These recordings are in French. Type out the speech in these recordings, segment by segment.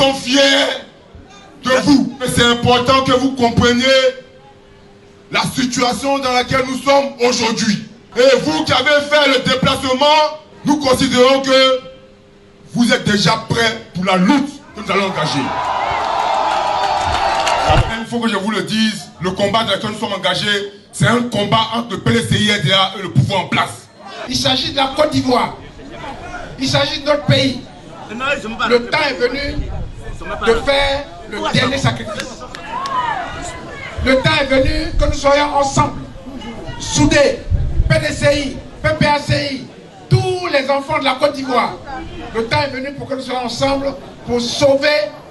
sommes fiers de vous. C'est important que vous compreniez la situation dans laquelle nous sommes aujourd'hui. Et vous qui avez fait le déplacement, nous considérons que vous êtes déjà prêts pour la lutte que nous allons engager. Il faut que je vous le dise, le combat dans lequel nous sommes engagés, c'est un combat entre le PLCI-RDA et le pouvoir en place. Il s'agit de la Côte d'Ivoire. Il s'agit de notre pays. Le temps est venu de faire le dernier sacrifice. Le temps est venu que nous soyons ensemble, soudés, PDCI, PPACI, tous les enfants de la Côte d'Ivoire. Le temps est venu pour que nous soyons ensemble pour sauver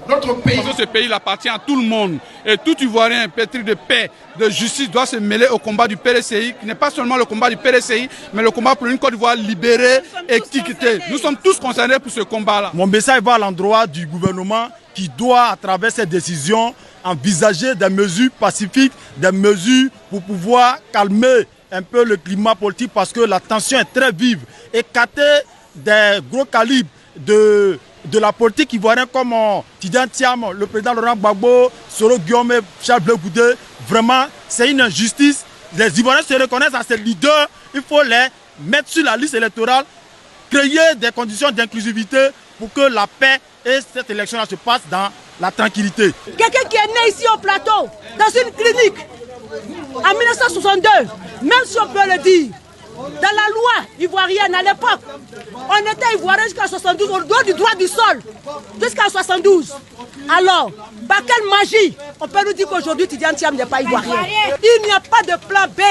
notre pays. Parce que ce pays il appartient à tout le monde. Et tout Ivoirien pétri de paix, de justice doit se mêler au combat du PLCI, qui n'est pas seulement le combat du PLCI, mais le combat pour une Côte d'Ivoire libérée et étiquetée. Nous sommes tous concernés pour ce combat-là. Mon message va à l'endroit du gouvernement qui doit, à travers cette décision, envisager des mesures pacifiques, des mesures pour pouvoir calmer un peu le climat politique parce que la tension est très vive. Écarter des gros calibres de la politique ivoirienne comme Tidjane Thiam, le président Laurent Gbagbo, Soro Guillaume, Charles Blé Goudé, vraiment c'est une injustice. Les Ivoiriens se reconnaissent à ces leaders, il faut les mettre sur la liste électorale, créer des conditions d'inclusivité pour que la paix et cette élection se passe dans la tranquillité. Quelqu'un qui est né ici au plateau, dans une clinique, en 1962, même si on peut le dire, dans la loi ivoirienne à l'époque, on était ivoirien jusqu'à 72, au dos du droit du sol, jusqu'à 72. Alors, par quelle magie on peut nous dire qu'aujourd'hui Tidjane Thiam n'est pas ivoirien? Il n'y a pas de plan B,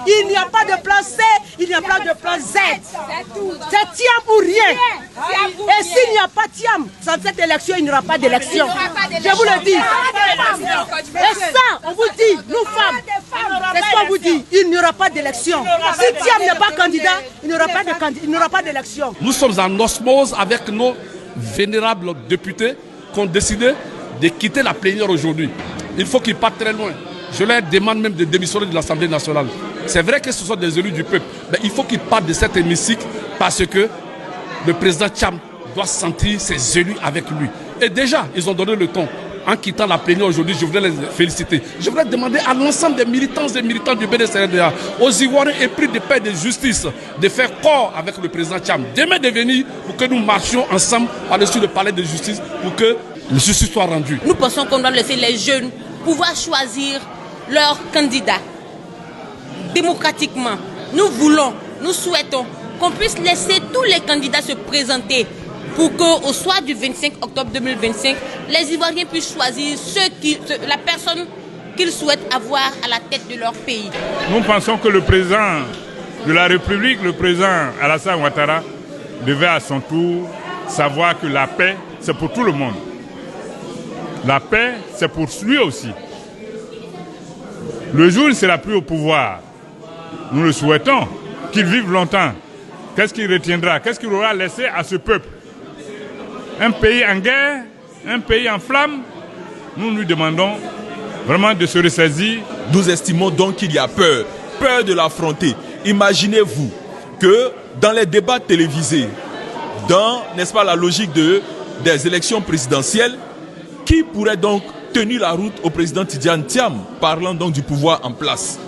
il n'y a pas de plan C, il n'y a pas de plan Z. C'est Thiam ou rien. Et s'il n'y a pas Thiam, dans cette élection, il n'y aura pas d'élection. Je vous le dis. Et ça, on vous dit, nous femmes, c'est ce qu'on vous dit, il n'y aura pas d'élection. Si Thiam n'est pas candidat, il n'y aura pas d'élection. Nous sommes en osmose avec nos vénérables députés qui ont décidé de quitter la plénière aujourd'hui. Il faut qu'ils partent très loin. Je leur demande même de démissionner de l'Assemblée nationale. C'est vrai que ce sont des élus du peuple, mais il faut qu'ils partent de cet hémicycle parce que le président Thiam doit sentir ses élus avec lui. Et déjà, ils ont donné le ton. En quittant la plénière aujourd'hui, je voudrais les féliciter. Je voudrais demander à l'ensemble des militants et militants du BDCRDA, aux Ivoiriens épris de paix et de justice, de faire corps avec le président Thiam. Demain de venir pour que nous marchions ensemble par-dessus le palais de justice pour que la justice soit rendue. Nous pensons qu'on doit laisser les jeunes pouvoir choisir leurs candidats démocratiquement. Nous voulons, nous souhaitons qu'on puisse laisser tous les candidats se présenter pour qu'au soir du 25 octobre 2025, les Ivoiriens puissent choisir la personne qu'ils souhaitent avoir à la tête de leur pays. Nous pensons que le président de la République, le président Alassane Ouattara, devait à son tour savoir que la paix, c'est pour tout le monde. La paix, c'est pour lui aussi. Le jour où il ne sera plus au pouvoir, nous le souhaitons, qu'il vive longtemps. Qu'est-ce qu'il retiendra? Qu'est-ce qu'il aura laissé à ce peuple? Un pays en guerre, un pays en flammes, nous lui demandons vraiment de se ressaisir. Nous estimons donc qu'il y a peur de l'affronter. Imaginez-vous que dans les débats télévisés, dans, n'est-ce pas, la logique des élections présidentielles, qui pourrait donc tenir la route au président Tidjane Thiam, parlant donc du pouvoir en place?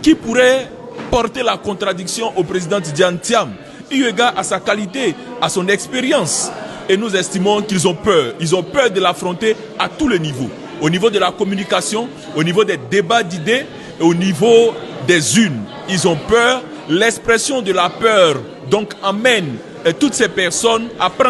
Qui pourrait porter la contradiction au président Tidjane Thiam, eu égard à sa qualité, à son expérience? Et nous estimons qu'ils ont peur. Ils ont peur de l'affronter à tous les niveaux. Au niveau de la communication, au niveau des débats d'idées, et au niveau des urnes. Ils ont peur. L'expression de la peur donc amène toutes ces personnes à prendre